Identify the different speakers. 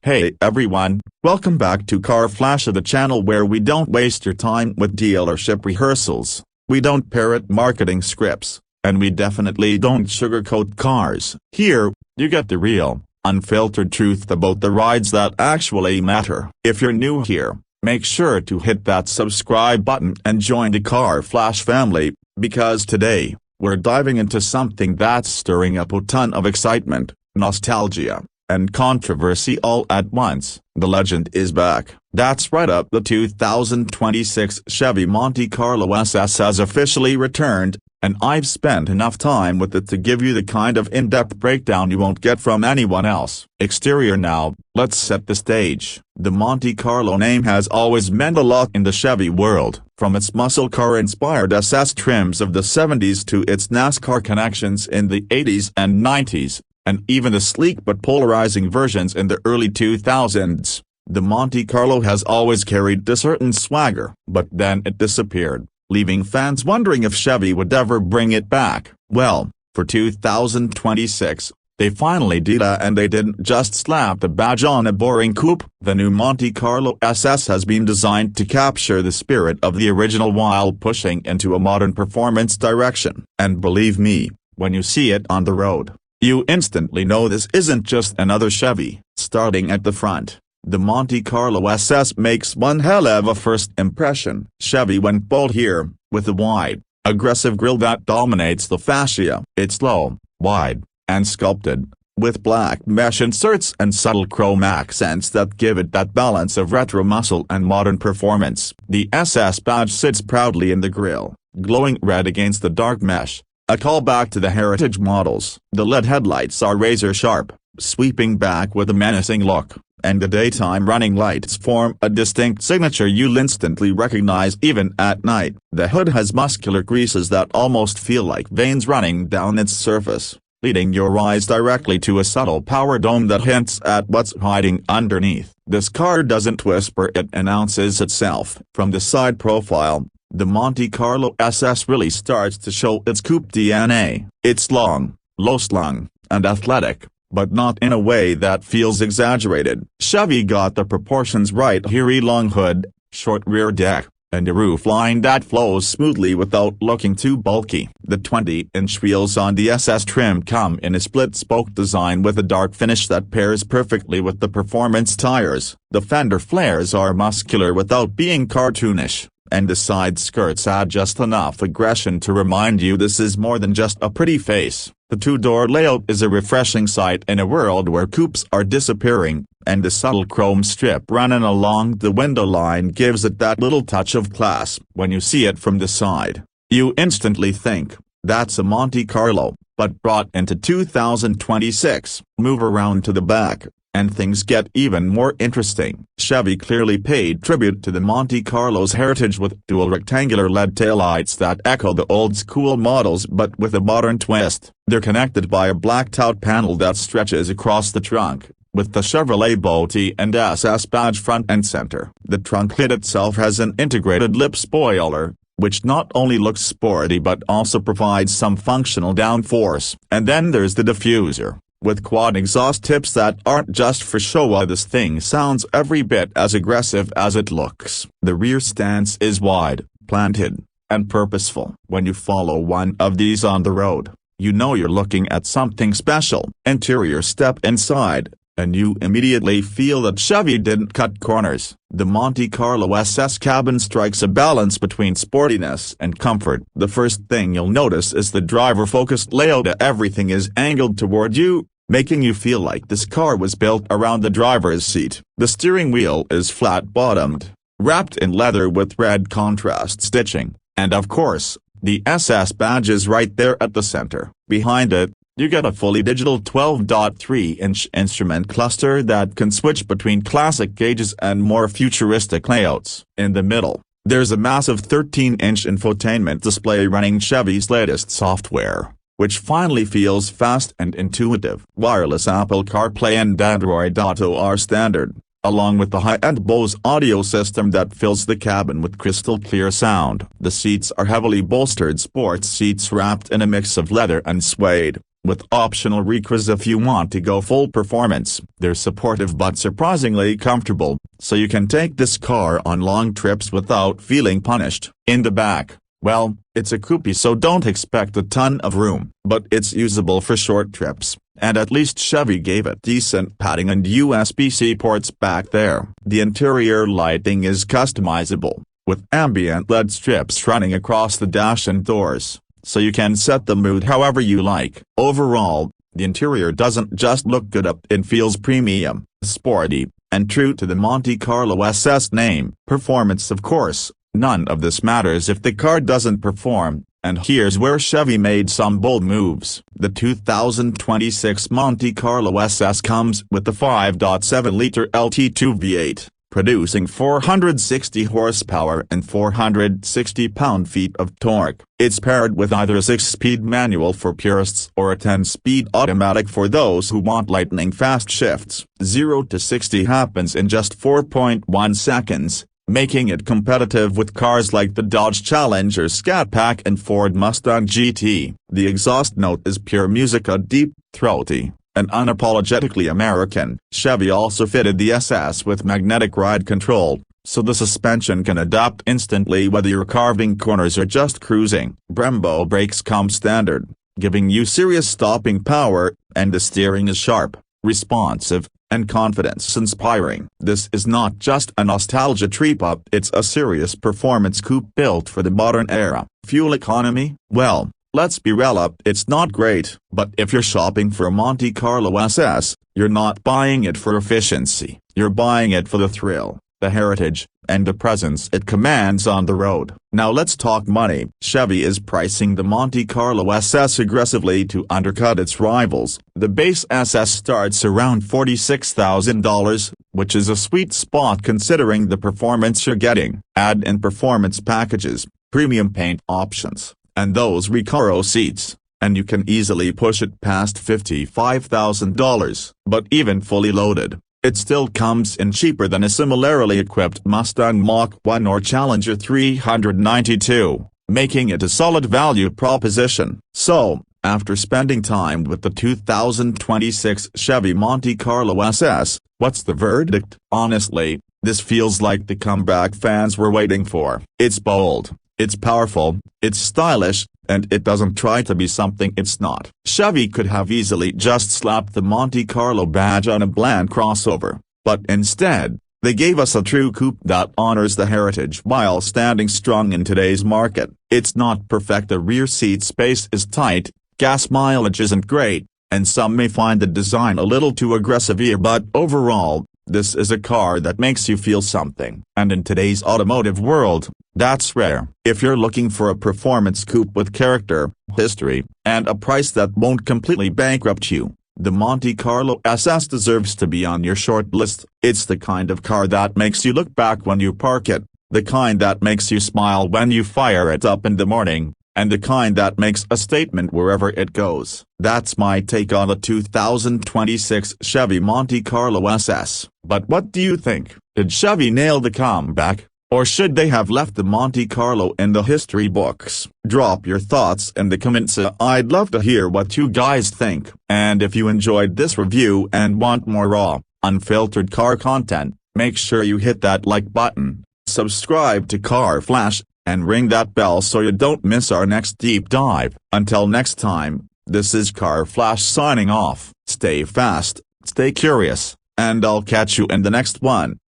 Speaker 1: Hey everyone, welcome back to Car Flash, the channel where we don't waste your time with dealership rehearsals, we don't parrot marketing scripts, and we definitely don't sugarcoat cars. Here, you get the real, unfiltered truth about the rides that actually matter. If you're new here, make sure to hit that subscribe button and join the Car Flash family, because today, we're diving into something that's stirring up a ton of excitement, nostalgia, and controversy all at once. The legend is back. That's right, up the 2026 Chevy Monte Carlo SS has officially returned, and I've spent enough time with it to give you the kind of in-depth breakdown you won't get from anyone else. Exterior now, let's set the stage. The Monte Carlo name has always meant a lot in the Chevy world, from its muscle car-inspired SS trims of the 70s to its NASCAR connections in the 80s and 90s. And even the sleek but polarizing versions in the early 2000s. The Monte Carlo has always carried a certain swagger, but then it disappeared, leaving fans wondering if Chevy would ever bring it back. Well, for 2026, they finally did, and they didn't just slap the badge on a boring coupe. The new Monte Carlo SS has been designed to capture the spirit of the original while pushing into a modern performance direction. And believe me, when you see it on the road, you instantly know this isn't just another Chevy. Starting at the front, the Monte Carlo SS makes one hell of a first impression. Chevy went bold here, with a wide, aggressive grille that dominates the fascia. It's low, wide, and sculpted, with black mesh inserts and subtle chrome accents that give it that balance of retro muscle and modern performance. The SS badge sits proudly in the grille, glowing red against the dark mesh, a callback to the heritage models. The LED headlights are razor-sharp, sweeping back with a menacing look, and the daytime running lights form a distinct signature you'll instantly recognize even at night. The hood has muscular creases that almost feel like veins running down its surface, leading your eyes directly to a subtle power dome that hints at what's hiding underneath. This car doesn't whisper, it announces itself. From the side profile, the Monte Carlo SS really starts to show its coupe DNA. It's long, low-slung, and athletic, but not in a way that feels exaggerated. Chevy got the proportions right here: a long hood, short rear deck, and a roofline that flows smoothly without looking too bulky. The 20-inch wheels on the SS trim come in a split-spoke design with a dark finish that pairs perfectly with the performance tires. The fender flares are muscular without being cartoonish, and the side skirts add just enough aggression to remind you this is more than just a pretty face. The two-door layout is a refreshing sight in a world where coupes are disappearing, and the subtle chrome strip running along the window line gives it that little touch of class. When you see it from the side, you instantly think, that's a Monte Carlo, but brought into 2026. Move around to the back, and things get even more interesting. Chevy clearly paid tribute to the Monte Carlo's heritage with dual rectangular LED taillights that echo the old-school models but with a modern twist. They're connected by a blacked-out panel that stretches across the trunk, with the Chevrolet Bolte and SS badge front and center. The trunk lid itself has an integrated lip spoiler, which not only looks sporty but also provides some functional downforce. And then there's the diffuser, with quad exhaust tips that aren't just for show. This thing sounds every bit as aggressive as it looks. The rear stance is wide, planted, and purposeful. When you follow one of these on the road, you know you're looking at something special. Interior: step inside, and you immediately feel that Chevy didn't cut corners. The Monte Carlo SS cabin strikes a balance between sportiness and comfort. The first thing you'll notice is the driver-focused layout. Everything is angled toward you, making you feel like this car was built around the driver's seat. The steering wheel is flat-bottomed, wrapped in leather with red contrast stitching, and of course, the SS badge is right there at the center. Behind it, you get a fully digital 12.3-inch instrument cluster that can switch between classic gauges and more futuristic layouts. In the middle, there's a massive 13-inch infotainment display running Chevy's latest software, which finally feels fast and intuitive. Wireless Apple CarPlay and Android Auto are standard, along with the high-end Bose audio system that fills the cabin with crystal-clear sound. The seats are heavily bolstered sports seats wrapped in a mix of leather and suede, with optional recreas if you want to go full performance. They're supportive but surprisingly comfortable, so you can take this car on long trips without feeling punished. In the back, well, it's a coupe, so don't expect a ton of room, but it's usable for short trips, and at least Chevy gave it decent padding and USB-C ports back there. The interior lighting is customizable, with ambient LED strips running across the dash and doors, so you can set the mood however you like. Overall, the interior doesn't just look good, it feels premium, sporty, and true to the Monte Carlo SS name. Performance, of course, none of this matters if the car doesn't perform, and here's where Chevy made some bold moves. The 2026 Monte Carlo SS comes with the 5.7-liter LT2 V8. Producing 460 horsepower and 460 pound-feet of torque. It's paired with either a 6-speed manual for purists or a 10-speed automatic for those who want lightning-fast shifts. 0 to 60 happens in just 4.1 seconds, making it competitive with cars like the Dodge Challenger Scat Pack and Ford Mustang GT. The exhaust note is pure music, deep, throaty, and unapologetically American. Chevy also fitted the SS with magnetic ride control, so the suspension can adapt instantly whether you're carving corners or just cruising. Brembo brakes come standard, giving you serious stopping power, and the steering is sharp, responsive, and confidence-inspiring. This is not just a nostalgia trip, it's a serious performance coupe built for the modern era. Fuel economy? Well, let's be real, it's not great, but if you're shopping for a Monte Carlo SS, you're not buying it for efficiency, you're buying it for the thrill, the heritage, and the presence it commands on the road. Now let's talk money. Chevy is pricing the Monte Carlo SS aggressively to undercut its rivals. The base SS starts around $46,000, which is a sweet spot considering the performance you're getting. Add in performance packages, premium paint options, and those Recaro seats, and you can easily push it past $55,000. But even fully loaded, it still comes in cheaper than a similarly equipped Mustang Mach-1 or Challenger 392, making it a solid value proposition. So, after spending time with the 2026 Chevy Monte Carlo SS, what's the verdict? Honestly, this feels like the comeback fans were waiting for. It's bold, it's powerful, it's stylish, and it doesn't try to be something it's not. Chevy could have easily just slapped the Monte Carlo badge on a bland crossover, but instead, they gave us a true coupe that honors the heritage while standing strong in today's market. It's not perfect, the rear seat space is tight, gas mileage isn't great, and some may find the design a little too aggressive here, but overall, this is a car that makes you feel something. And in today's automotive world, that's rare. If you're looking for a performance coupe with character, history, and a price that won't completely bankrupt you, the Monte Carlo SS deserves to be on your short list. It's the kind of car that makes you look back when you park it, the kind that makes you smile when you fire it up in the morning, and the kind that makes a statement wherever it goes. That's my take on the 2026 Chevy Monte Carlo SS. But what do you think? Did Chevy nail the comeback, or should they have left the Monte Carlo in the history books? Drop your thoughts in the comments. I'd love to hear what you guys think. And if you enjoyed this review and want more raw, unfiltered car content, make sure you hit that like button, subscribe to Car Flash, and ring that bell so you don't miss our next deep dive. Until next time, this is Car Flash signing off. Stay fast, stay curious, and I'll catch you in the next one.